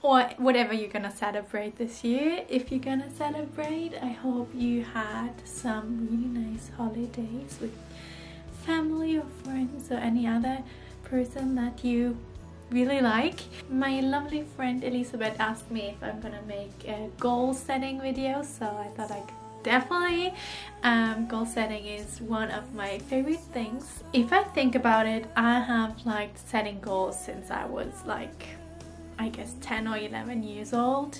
or whatever you're gonna celebrate this year. If you're gonna celebrate, I hope you had some really nice holidays with family or friends or any other person that you really like. My lovely friend Elizabeth asked me if I'm gonna make a goal setting video, so I thought I could definitely. Goal setting is one of my favorite things. If I think about it, I have liked setting goals since I was like, I guess 10 or 11 years old.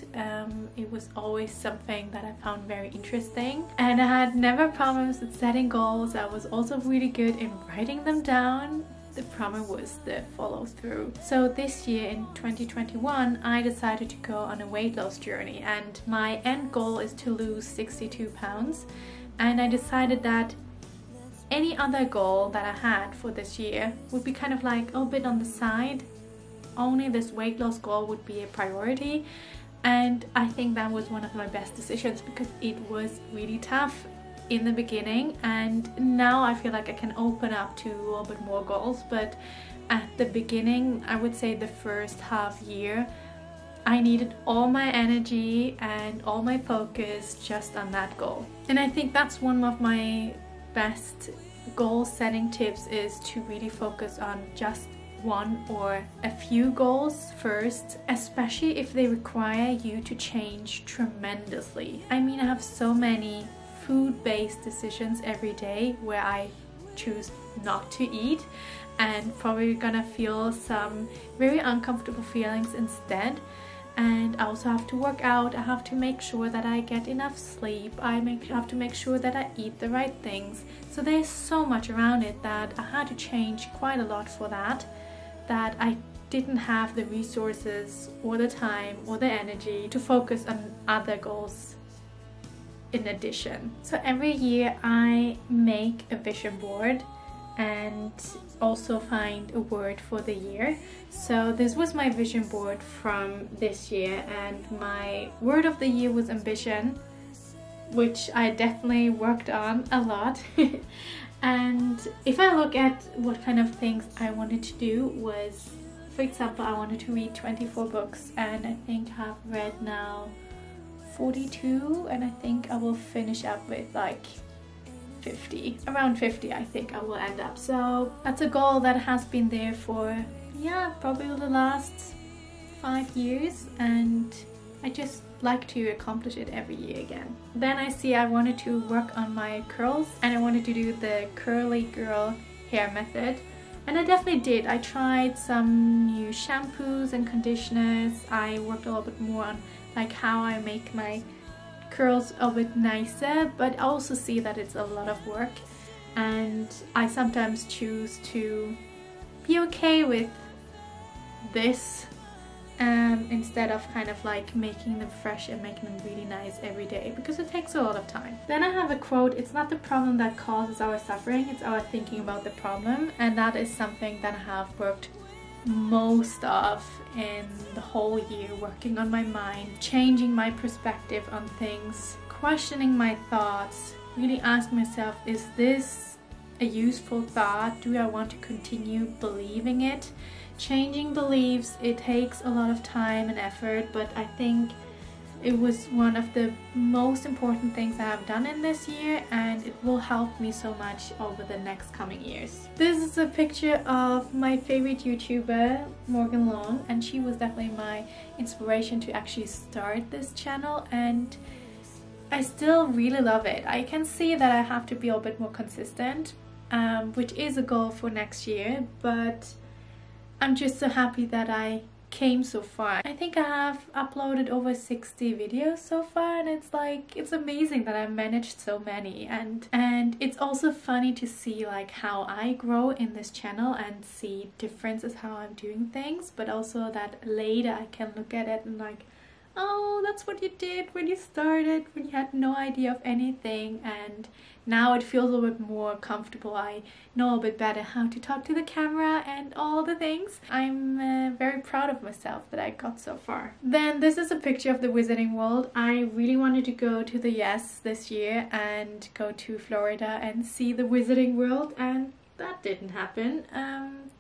It was always something that I found very interesting, and I had never problems with setting goals. I was also really good in writing them down. The problem was the follow through. So this year in 2021 I decided to go on a weight loss journey, and my end goal is to lose 62 pounds, and I decided that any other goal that I had for this year would be kind of like a bit on the side. Only this weight loss goal would be a priority, and I think that was one of my best decisions because it was really tough in the beginning, and now I feel like I can open up to a little bit more goals. But at the beginning, I would say the first half year, I needed all my energy and all my focus just on that goal. And I think that's one of my best goal setting tips, is to really focus on just one or a few goals first, especially if they require you to change tremendously. I mean, I have so many food-based decisions every day where I choose not to eat and probably gonna feel some very uncomfortable feelings instead. And I also have to work out. I have to make sure that I get enough sleep. I have to make sure that I eat the right things. So there's so much around it that I had to change quite a lot for that I didn't have the resources or the time or the energy to focus on other goals in addition. So every year I make a vision board and also find a word for the year. So this was my vision board from this year, and my word of the year was ambition, which I definitely worked on a lot. And if I look at what kind of things I wanted to do was, for example, I wanted to read 24 books, and I think I've read now 42, and I think I will finish up with like 50, around 50 I think I will end up. So that's a goal that has been there for, yeah, probably the last 5 years, and I just like to accomplish it every year again. Then I wanted to work on my curls, and I wanted to do the curly girl hair method, and I definitely did. I tried some new shampoos and conditioners. I worked a little bit more on like how I make my curls a bit nicer, but I also see that it's a lot of work, and I sometimes choose to be okay with this instead of kind of like making them fresh and making them really nice every day, because it takes a lot of time. Then I have a quote: "It's not the problem that causes our suffering, it's our thinking about the problem." And that is something that I have worked most of in the whole year, working on my mind, changing my perspective on things, questioning my thoughts, really ask myself, is this a useful thought? Do I want to continue believing it? Changing beliefs, it takes a lot of time and effort, but I think it was one of the most important things I have done in this year, and it will help me so much over the next coming years. This is a picture of my favorite YouTuber, Morgan Long, and she was definitely my inspiration to actually start this channel, and I still really love it. I can see that I have to be a bit more consistent, which is a goal for next year, but I'm just so happy that I came so far. I think I have uploaded over 60 videos so far, and it's like, it's amazing that I managed so many, and it's also funny to see like how I grow in this channel and see differences how I'm doing things, but also that later I can look at it and like, oh, that's what you did when you started, when you had no idea of anything, and now it feels a little bit more comfortable. I know a bit better how to talk to the camera and all the things. I'm very proud of myself that I got so far. Then this is a picture of the Wizarding World. I really wanted to go to the US this year and go to Florida and see the Wizarding World, and that didn't happen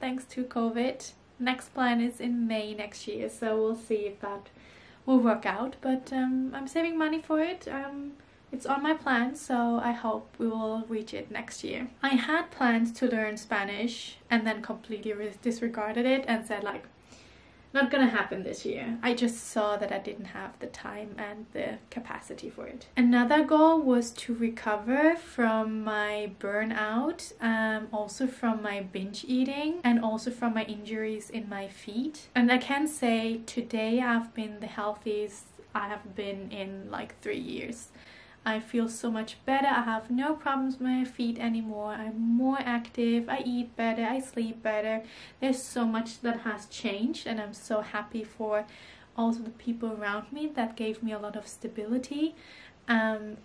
thanks to COVID. Next plan is in May next year, so we'll see if that will work out, but I'm saving money for it. It's on my plan, so I hope we will reach it next year. I had plans to learn Spanish and then completely disregarded it and said like, not gonna happen this year. I just saw that I didn't have the time and the capacity for it. Another goal was to recover from my burnout, also from my binge eating, and also from my injuries in my feet. And I can say today I've been the healthiest I have been in like 3 years. I feel so much better. I have no problems with my feet anymore. I'm more active. I eat better. I sleep better. There's so much that has changed, and I'm so happy for also the people around me that gave me a lot of stability.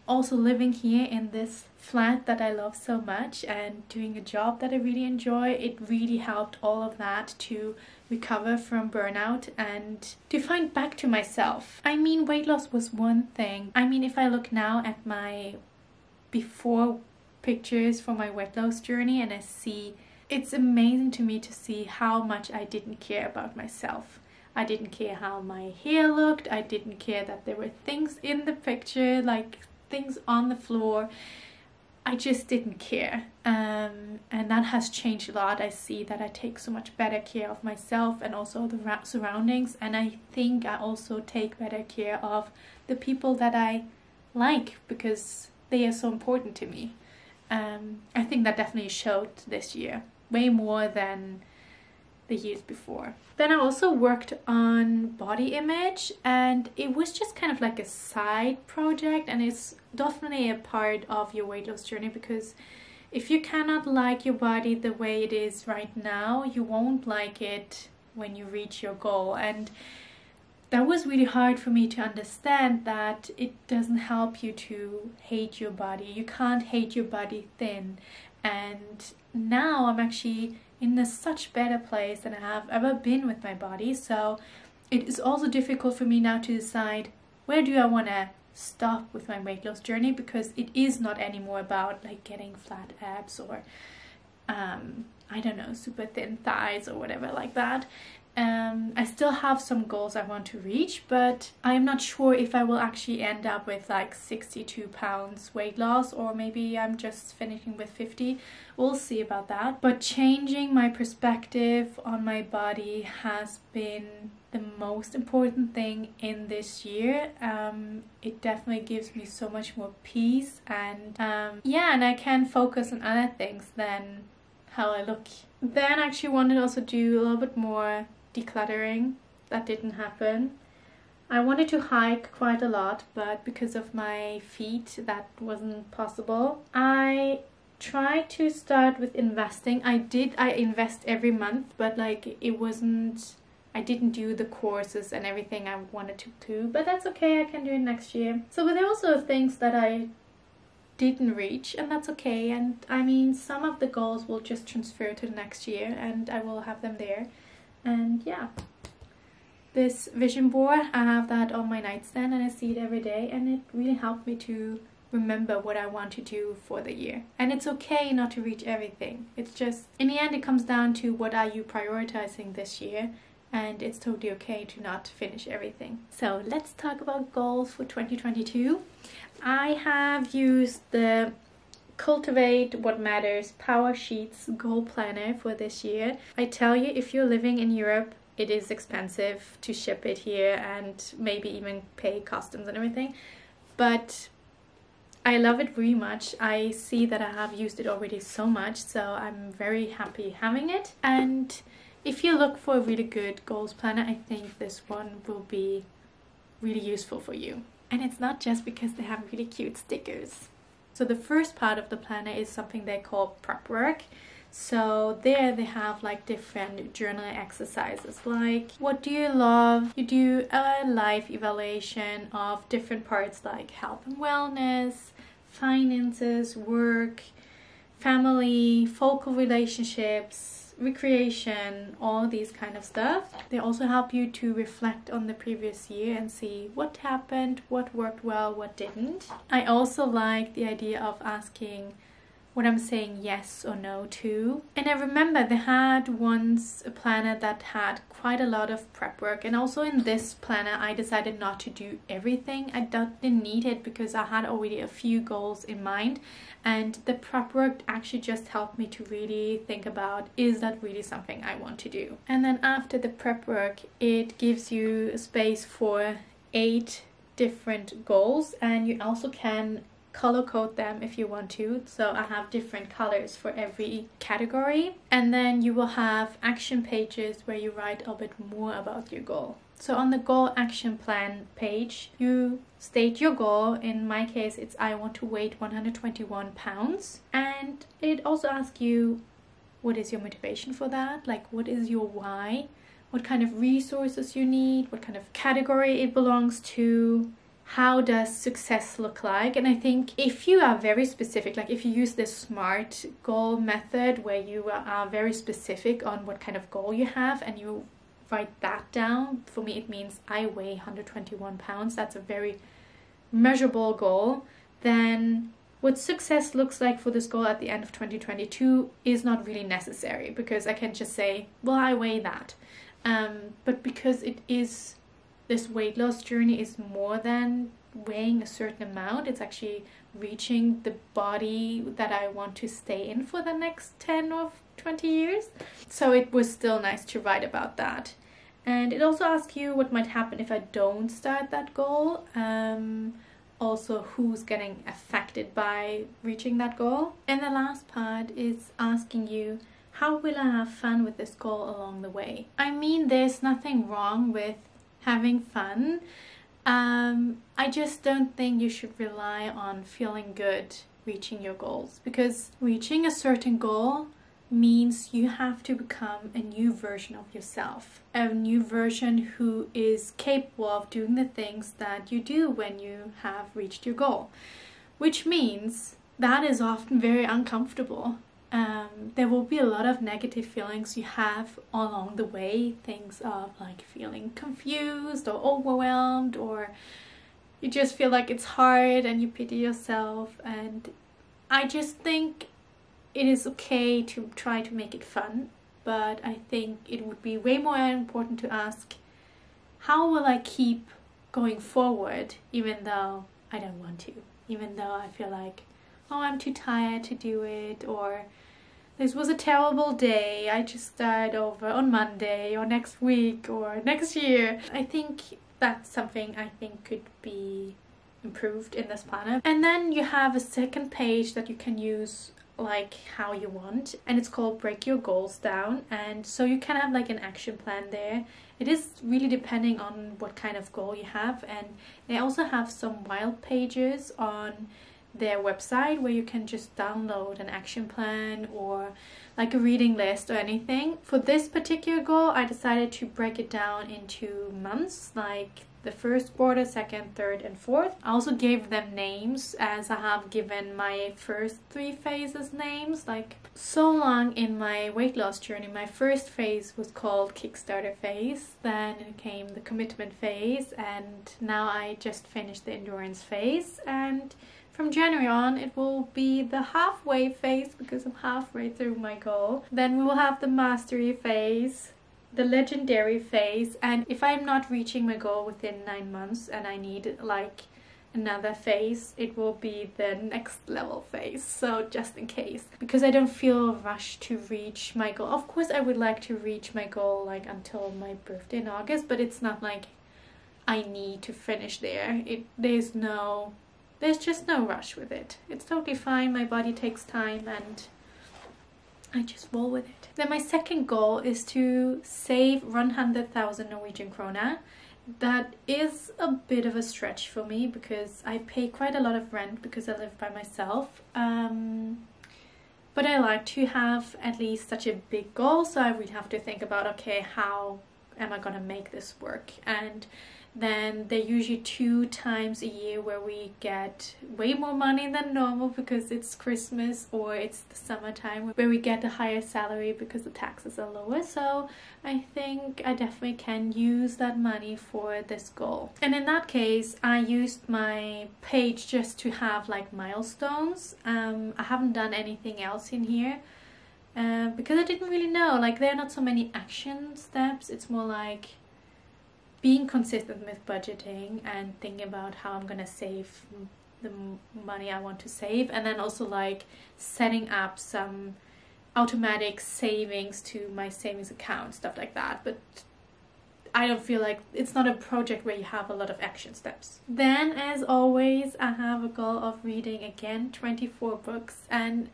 Also living here in this flat that I love so much and doing a job that I really enjoy, it really helped all of that to recover from burnout and to find back to myself. I mean, weight loss was one thing. I mean, if I look now at my before pictures for my weight loss journey and I see, it's amazing to me to see how much I didn't care about myself. I didn't care how my hair looked. I didn't care that there were things in the picture, like things on the floor. I just didn't care. And that has changed a lot. I see that I take so much better care of myself and also the surroundings. And I think I also take better care of the people that I like because they are so important to me. I think that definitely showed this year, way more than the years before. Then I also worked on body image, and it was just kind of like a side project, and it's definitely a part of your weight loss journey, because if you cannot like your body the way it is right now, you won't like it when you reach your goal. And that was really hard for me to understand, that it doesn't help you to hate your body. You can't hate your body thin. And now I'm actually in a such better place than I have ever been with my body. So it is also difficult for me now to decide, where do I want to stop with my weight loss journey, because it is not anymore about like getting flat abs or I don't know, super thin thighs or whatever like that. I still have some goals I want to reach, but I'm not sure if I will actually end up with like 62 pounds weight loss, or maybe I'm just finishing with 50. We'll see about that. But changing my perspective on my body has been the most important thing in this year. It definitely gives me so much more peace, and yeah, and I can focus on other things than how I look. Then I actually wanted to also do a little bit more decluttering. That didn't happen. I wanted to hike quite a lot, but because of my feet that wasn't possible. I tried to start with investing. I invest every month, but like it wasn't, I didn't do the courses and everything I wanted to do, but that's okay, I can do it next year. So but there are also things that I didn't reach, and that's okay. And I mean, some of the goals will just transfer to the next year and I will have them there. And yeah, this vision board, I have that on my nightstand and I see it every day, and it really helped me to remember what I want to do for the year. And it's okay not to reach everything. It's just, in the end, it comes down to what are you prioritizing this year, and it's totally okay to not finish everything. So let's talk about goals for 2022. I have used the Cultivate What Matters Power Sheets Goal Planner for this year. I tell you, if you're living in Europe, it is expensive to ship it here and maybe even pay customs and everything. But I love it really much. I see that I have used it already so much, so I'm very happy having it. And if you look for a really good goals planner, I think this one will be really useful for you. And it's not just because they have really cute stickers. So the first part of the planner is something they call prep work. So there they have like different journal exercises, like what do you love? You do a life evaluation of different parts like health and wellness, finances, work, family, focal relationships, recreation, all these kind of stuff. They also help you to reflect on the previous year and see what happened, what worked well, what didn't. I also like the idea of asking what I'm saying yes or no to. And I remember they had once a planner that had quite a lot of prep work, and also in this planner I decided not to do everything. I didn't need it because I had already a few goals in mind, and the prep work actually just helped me to really think about, is that really something I want to do? And then after the prep work, it gives you a space for 8 different goals, and you also can color code them if you want to. So I have different colors for every category, and then you will have action pages where you write a bit more about your goal. So on the goal action plan page, you state your goal. In my case, it's I want to weight 121 pounds, and it also asks you, what is your motivation for that? Like, what is your why? What kind of resources you need, what kind of category it belongs to, how does success look like? And I think if you are very specific, like if you use the SMART goal method where you are very specific on what kind of goal you have and you write that down, for me it means I weigh 121 pounds, that's a very measurable goal, then what success looks like for this goal at the end of 2022 is not really necessary, because I can just say, well, I weigh that. But because it is, this weight loss journey is more than weighing a certain amount, it's actually reaching the body that I want to stay in for the next 10 or 20 years. So it was still nice to write about that. And it also asks you what might happen if I don't start that goal. Also, who's getting affected by reaching that goal. And the last part is asking you, how will I have fun with this goal along the way? I mean, there's nothing wrong with having fun. I just don't think you should rely on feeling good reaching your goals, because reaching a certain goal means you have to become a new version of yourself, a new version who is capable of doing the things that you do when you have reached your goal, which means that is often very uncomfortable. There will be a lot of negative feelings you have along the way, things of like feeling confused or overwhelmed, or you just feel like it's hard and you pity yourself. And I just think it is okay to try to make it fun, but I think it would be way more important to ask, how will I keep going forward even though I don't want to, even though I feel like, oh, I'm too tired to do it, or this was a terrible day, I just start over on Monday or next week or next year. I think that's something I think could be improved in this planner. And then you have a second page that you can use like how you want, and it's called Break Your Goals Down. And so you can have like an action plan there. It is really depending on what kind of goal you have, and they also have some wild pages on their website where you can just download an action plan or like a reading list or anything. For this particular goal, I decided to break it down into months, like the first quarter, second, third and fourth. I also gave them names, as I have given my first 3 phases names. Like so long in my weight loss journey, my first phase was called Kickstarter phase, then it came the commitment phase, and now I just finished the endurance phase. And from January on, it will be the halfway phase because I'm halfway through my goal. Then we will have the mastery phase, the legendary phase, and if I'm not reaching my goal within 9 months and I need like another phase, it will be the next level phase. So just in case, because I don't feel rushed to reach my goal. Of course I would like to reach my goal like until my birthday in August, but it's not like I need to finish there. There's just no rush with it. It's totally fine. My body takes time and I just roll with it. Then my second goal is to save 100,000 Norwegian krone. That is a bit of a stretch for me because I pay quite a lot of rent because I live by myself. But I like to have at least such a big goal, so I would have to think about, okay, how am I gonna make this work? And then they're usually 2 times a year where we get way more money than normal because it's Christmas or it's the summertime, where we get a higher salary because the taxes are lower. So I think I definitely can use that money for this goal. And in that case, I used my page just to have like milestones. I haven't done anything else in here because I didn't really know, like there are not so many action steps. It's more like being consistent with budgeting and thinking about how I'm gonna save the money I want to save, and then also like setting up some automatic savings to my savings account, stuff like that. But I don't feel like it's not a project where you have a lot of action steps. Then, as always, I have a goal of reading again 24 books, and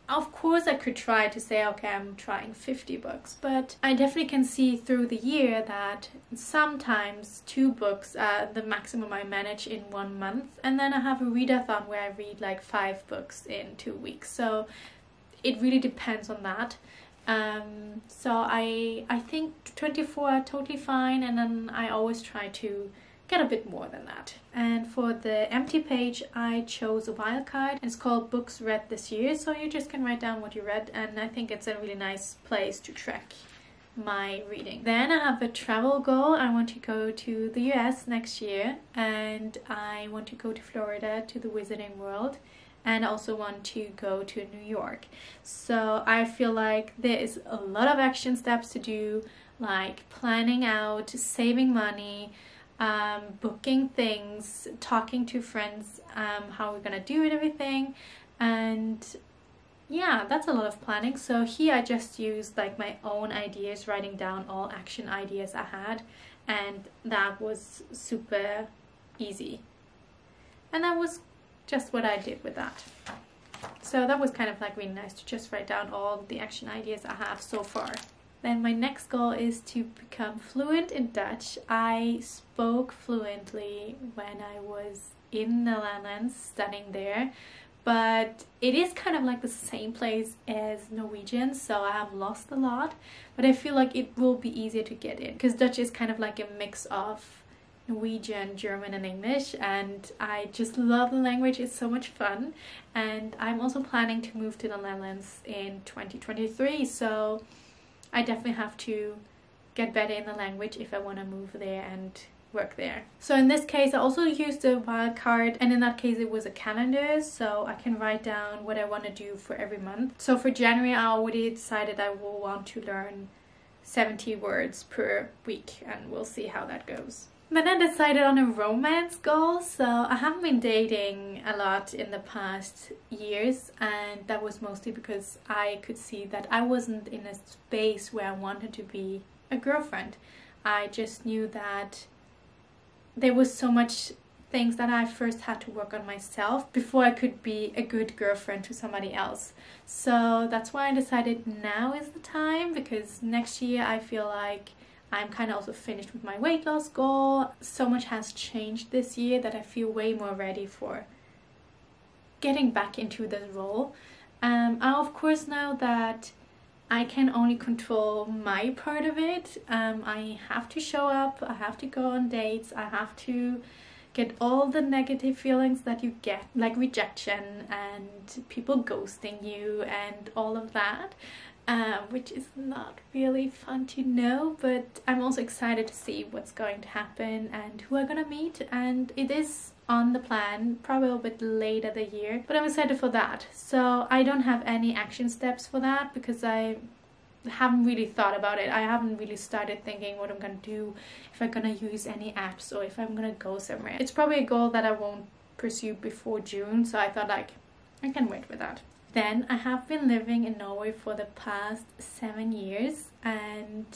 of course I could try to say, okay, I'm trying 50 books, but I definitely can see through the year that sometimes 2 books are the maximum I manage in 1 month, and then I have a readathon where I read like 5 books in 2 weeks. So it really depends on that. So I think 24 are totally fine, and then I always try to get a bit more than that. And for the empty page, I chose a wildcard. It's called Books Read This Year, so you just can write down what you read, and I think it's a really nice place to track my reading. Then I have a travel goal. I want to go to the US next year, and I want to go to Florida to the Wizarding World, and I also want to go to New York. So I feel like there is a lot of action steps to do, like planning out, saving money, booking things, talking to friends, how we're gonna do it, everything. And yeah, that's a lot of planning. So here I just used like my own ideas, writing down all action ideas I had, and that was super easy. And that was just what I did with that. So that was kind of like really nice to just write down all the action ideas I have so far. Then my next goal is to become fluent in Dutch. I spoke fluently when I was in the Netherlands studying there, but it is kind of like the same place as Norwegian, so I have lost a lot, but I feel like it will be easier to get in because Dutch is kind of like a mix of Norwegian, German and English, and I just love the language. It's so much fun, and I'm also planning to move to the Netherlands in 2023, so I definitely have to get better in the language if I want to move there and work there. So in this case I also used a wildcard, and in that case it was a calendar, so I can write down what I want to do for every month. So for January I already decided I will want to learn 70 words per week, and we'll see how that goes. Then I decided on a romance goal. So I haven't been dating a lot in the past years, and that was mostly because I could see that I wasn't in a space where I wanted to be a girlfriend. I just knew that there was so much things that I first had to work on myself before I could be a good girlfriend to somebody else. So that's why I decided now is the time, because next year I feel like I'm kind of also finished with my weight loss goal. So much has changed this year that I feel way more ready for getting back into this role. I of course know that I can only control my part of it. I have to show up, I have to go on dates, I have to get all the negative feelings that you get, like rejection and people ghosting you and all of that. Which is not really fun to know, but I'm also excited to see what's going to happen and who I'm gonna meet, and it is on the plan, probably a bit later the year, but I'm excited for that. So I don't have any action steps for that because I haven't really thought about it. I haven't really started thinking what I'm gonna do, if I'm gonna use any apps or if I'm gonna go somewhere. It's probably a goal that I won't pursue before June, so I thought like I can wait with that. Then I have been living in Norway for the past 7 years, and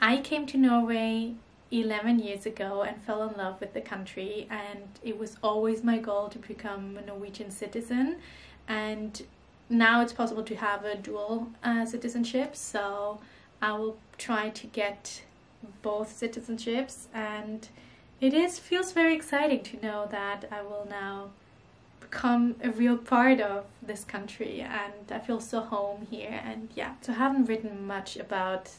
I came to Norway 11 years ago and fell in love with the country, and it was always my goal to become a Norwegian citizen, and now it's possible to have a dual citizenship, so I will try to get both citizenships, and it feels very exciting to know that I will now become a real part of this country, and I feel so home here. And yeah, so I haven't written much about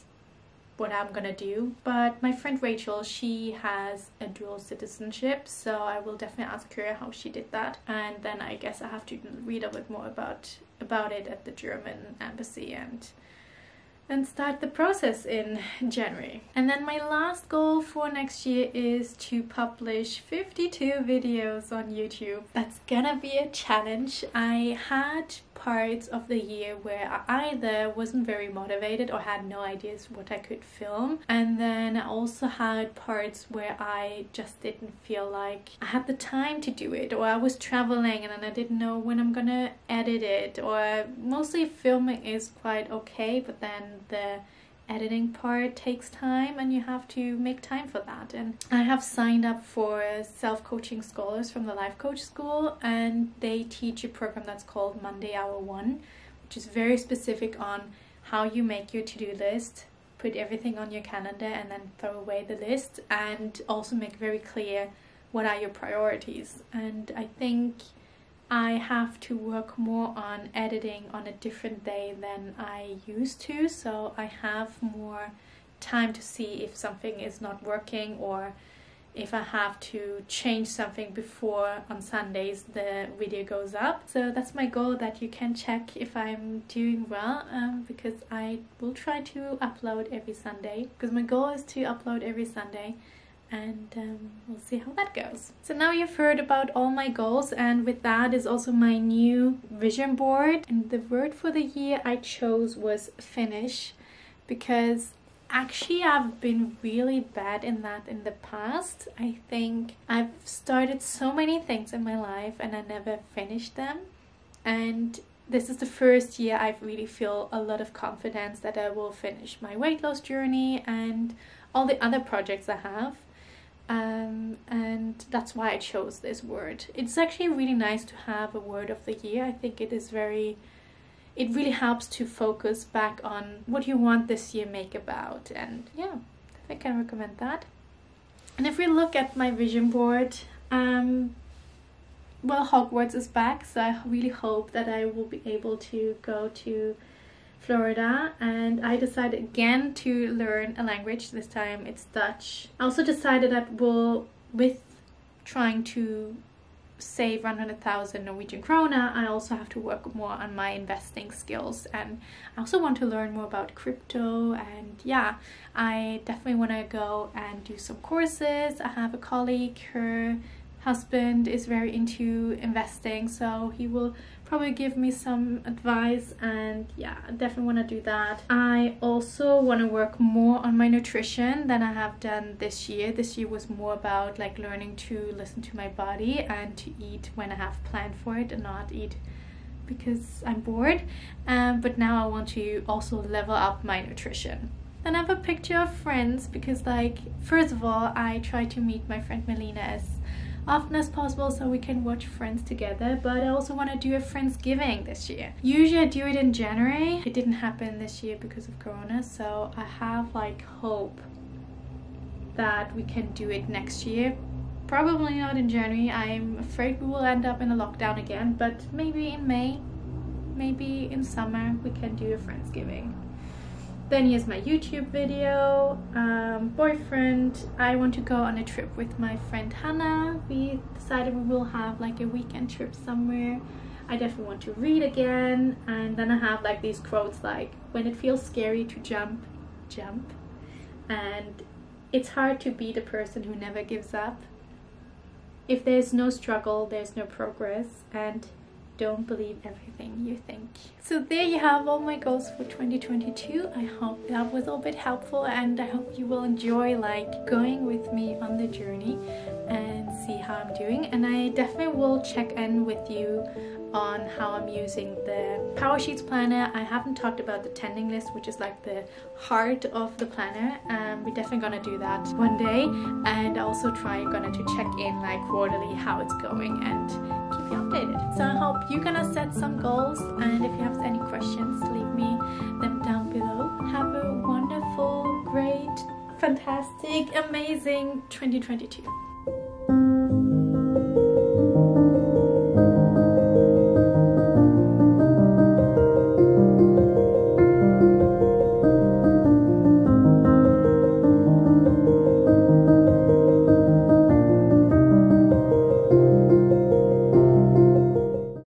what I'm gonna do. But my friend Rachel, she has a dual citizenship, so I will definitely ask her how she did that, and then I guess I have to read a bit more about it at the German embassy and start the process in January. And then my last goal for next year is to publish 52 videos on YouTube. That's gonna be a challenge. I had parts of the year where I either wasn't very motivated or had no ideas what I could film, and then I also had parts where I just didn't feel like I had the time to do it, or I was traveling and then I didn't know when I'm gonna edit it, or mostly filming is quite okay, but then the editing part takes time and you have to make time for that. And I have signed up for self-coaching scholars from the Life Coach School, and they teach a program that's called Monday Hour 1, which is very specific on how you make your to-do list, put everything on your calendar and then throw away the list, and also make very clear what are your priorities. And I think I have to work more on editing on a different day than I used to, so I have more time to see if something is not working or if I have to change something before on Sundays the video goes up. So that's my goal, that you can check if I'm doing well, because I will try to upload every Sunday, because my goal is to upload every Sunday. And we'll see how that goes. So now you've heard about all my goals, and with that is also my new vision board. And the word for the year I chose was finish, because actually I've been really bad in that in the past. I think I've started so many things in my life and I never finished them, and this is the first year I really feel a lot of confidence that I will finish my weight loss journey and all the other projects I have. And that's why I chose this word. It's actually really nice to have a word of the year. I think it really helps to focus back on what you want this year make about. And yeah, I can recommend that. And if we look at my vision board, well, Hogwarts is back, so I really hope that I will be able to go to Florida, and I decided again to learn a language. This time it's Dutch. I also decided that with trying to save 100,000 Norwegian krone, I also have to work more on my investing skills, and I also want to learn more about crypto. And yeah, I definitely want to go and do some courses. I have a colleague, her husband is very into investing, so he will probably give me some advice, and yeah, I definitely want to do that. I also want to work more on my nutrition than I have done this year. This year was more about like learning to listen to my body and to eat when I have planned for it and not eat because I'm bored. But now I want to also level up my nutrition. Then I have a picture of friends, because like, first of all, I try to meet my friend Melina as often as possible so we can watch Friends together, but I also want to do a Friendsgiving this year. Usually I do it in January. It didn't happen this year because of Corona, so I have like hope that we can do it next year. Probably not in January. I'm afraid we will end up in a lockdown again, but maybe in May, maybe in summer we can do a Friendsgiving. Then here's my YouTube video. Boyfriend, I want to go on a trip with my friend Hannah. We decided we will have like a weekend trip somewhere. I definitely want to read again. And then I have like these quotes like, when it feels scary to jump, jump. And it's hard to be the person who never gives up. If there's no struggle, there's no progress. And don't believe everything you think. So there you have all my goals for 2022. I hope that was a bit helpful, and I hope you will enjoy like going with me on the journey and see how I'm doing. And I definitely will check in with you on how I'm using the Power Sheets planner. I haven't talked about the tending list, which is like the heart of the planner. We're definitely gonna do that one day, and also gonna to check in like quarterly how it's going and keep you updated. So I hope you're gonna set some goals, and if you have any questions, leave me them down below. Have a wonderful, great, fantastic, amazing 2022.